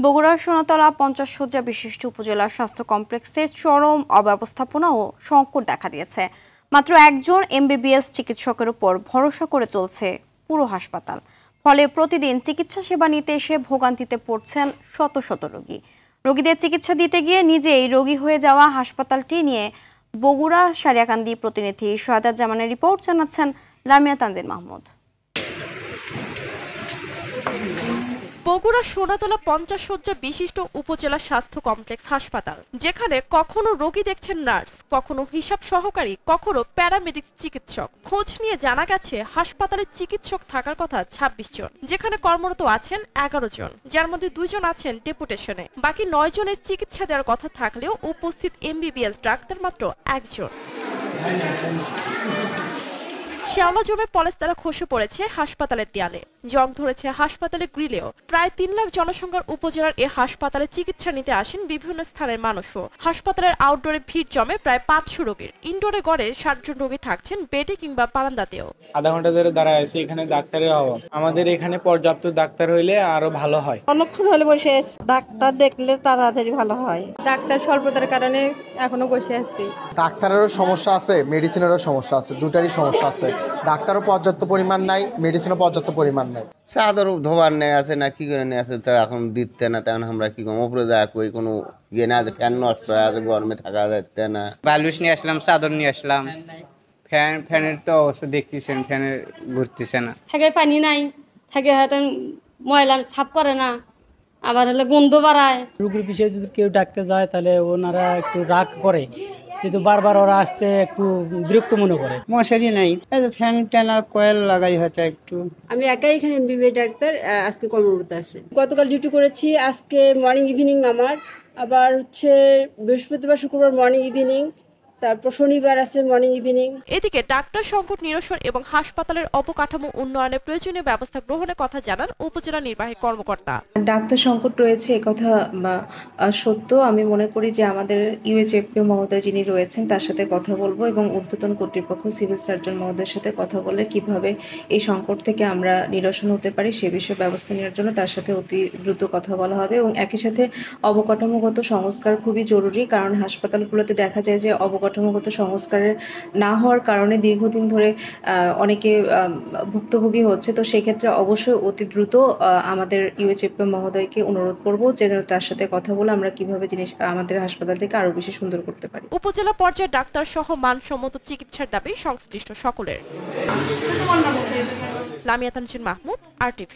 বগুড়ার সোনাতলা 50 শয্যা বিশিষ্ট উপজেলা স্বাস্থ্য কমপ্লেক্সে চরম অব্যবস্থাপনা ও সংকট দেখা দিয়েছে। মাত্র একজন এমবিবিএস চিকিৎসকের উপর ভরসা করে চলছে পুরো হাসপাতাল। ফলে প্রতিদিন চিকিৎসা সেবা নিতে এসে ভোগান্তিতে পড়ছেন শত শত রোগী। রোগীদের চিকিৎসা দিতে গিয়ে নিজেই রোগী হয়ে যাওয়া হাসপাতালটি নিয়ে বগুড়া সারিয়াকান্দি প্রতিনিধি শাহাদাত জামানের রিপোর্ট জানাচ্ছেন লামিয়া তানজিল মাহমুদ। বগুড়া সোনাতলা 50 শয্যা বিশিষ্ট উপজেলা স্বাস্থ্য কমপ্লেক্স হাসপাতাল, যেখানে কখনো রোগী দেখছেন নার্স, কখনো হিসাব সহকারী, কখনো প্যারামেডিক্স চিকিৎসক। খোঁজ নিয়ে জানা গেছে হাসপাতালে চিকিৎসক থাকার কথা 26 জন, যেখানে কর্মরত আছেন 11 জন, যার মধ্যে 2 জন আছেন ডেপুটেশনে। বাকি 9 জনের চিকিৎসা দেওয়ার কথা থাকলেও উপস্থিত এমবিবিএস ডাক্তার মাত্র 1 জন। শ্যাওলা জমে পলেস্তারা খসে পড়েছে হাসপাতালের দেয়ালে, জং ধরেছে হাসপাতালের গ্রিলেও। প্রায় 3 লাখ জনসংখ্যার উপজেলার এ হাসপাতালে চিকিৎসা নিতে আসেন বিভিন্ন স্থানের মানুষও। হাসপাতালের আউটডোরে ভিড় জমে প্রায় 500 রোগীর। ইনডোরে গড়ে 60 জন রোগী থাকছেন বেডে কিংবা বারান্দাতেও। আধা ঘন্টা ধরে দাঁড়ায় আছি, এখানে ডাক্তারের অভাব। আমাদের এখানে পর্যাপ্ত ডাক্তার হইলে আরো ভালো হয়। অনেকক্ষণ হলে বসে আছি, ডাক্তার দেখলে তাড়াতাড়ি ভালো হয়। ডাক্তার স্বল্পতার কারণে এখনো বসে আছি। ডাক্তারেরও সমস্যা আছে, মেডিসিনেরও সমস্যা আছে, দুটারই সমস্যা আছে। ডাক্তারও পর্যাপ্ত পরিমাণ নাই, মেডিসিনও পর্যাপ্ত পরিমাণ নাই। চাদর ধোবার নেই আছে না কি করে নিয়ে আছে, তা এখন দিতে না, তখন আমরা কি করবো? উপরে যায় কই কোনো ইয়ে না আছে, ফ্যান নষ্ট হয়ে আছে, গরমে থাকা যাচ্ছে না। বালুস নিয়ে আসলাম, চাদর নিয়ে আসলাম, ফ্যানের তো অবস্থা দেখতেছেন, ফ্যানের ঘুরতেছে না। থাকে পানি নাই, থাকে হয়তো ময়লা সাফ করে না, আবার হলে গন্ধ বাড়ায়। রোগীর পিছিয়ে যদি কেউ ডাকতে যায় তাহলে ওনারা একটু রাগ করে, কিন্তু বারবার ওরা আসতে একটু বিরক্ত মনে করে। মশারি নাই, ফ্যান টানা কয়েল লাগাই হয়তো একটু। আমি একাই এখানে এমবিবিএস ডাক্তার, আজকে কর্মরত আছে। গতকাল ডিউটি করেছি, আজকে মর্নিং ইভিনিং আমার, আবার হচ্ছে বৃহস্পতিবার শুক্রবার মর্নিং ইভিনিং, তারপর শনিবার আছে মর্নিং ইভিনিং। এদিকে ডাক্তার সংকট নিরসন এবং হাসপাতালের অবকাঠামো উন্নয়নে প্রয়োজনীয় ব্যবস্থা গ্রহণের কথা জানান উপজেলা নির্বাহী কর্মকর্তা। ডাক্তার সংকট রয়েছে একথা সত্য। আমি মনে করি যে আমাদের ইউএইচএফপিও মহোদয় যিনি রয়েছেন তার সাথে কথা বলবো এবং ঊর্ধ্বতন কর্তৃপক্ষ সিভিল সার্জন মহোদয়ের সাথে কথা বলে কিভাবে এই সংকট থেকে আমরা নিরসন হতে পারি সে বিষয়ে ব্যবস্থা নেওয়ার জন্য তার সাথে অতি দ্রুত কথা বলা হবে। এবং একই সাথে অবকাঠামোগত সংস্কার খুবই জরুরি, কারণ হাসপাতালগুলোতে দেখা যায় যে অবকাঠামোগত সংস্কারের না হওয়ার কারণে দীর্ঘদিন ধরে অনেকে ভুক্তভোগী হচ্ছে। তো সেক্ষেত্রে অবশ্যই অতি দ্রুত আমাদের ইউএইচএফপি মহোদয়কে অনুরোধ করব যে তার সাথে কথা বলে আমরা কিভাবে আমাদের হাসপাতালটিকে আরো বেশি সুন্দর করতে পারি। উপজেলা পর্যায়ে ডাক্তার সহ মানসম্মত চিকিৎসার দাবি সংশ্লিষ্ট সকলের। লামিয়া তানজিল মাহমুদ, RTV।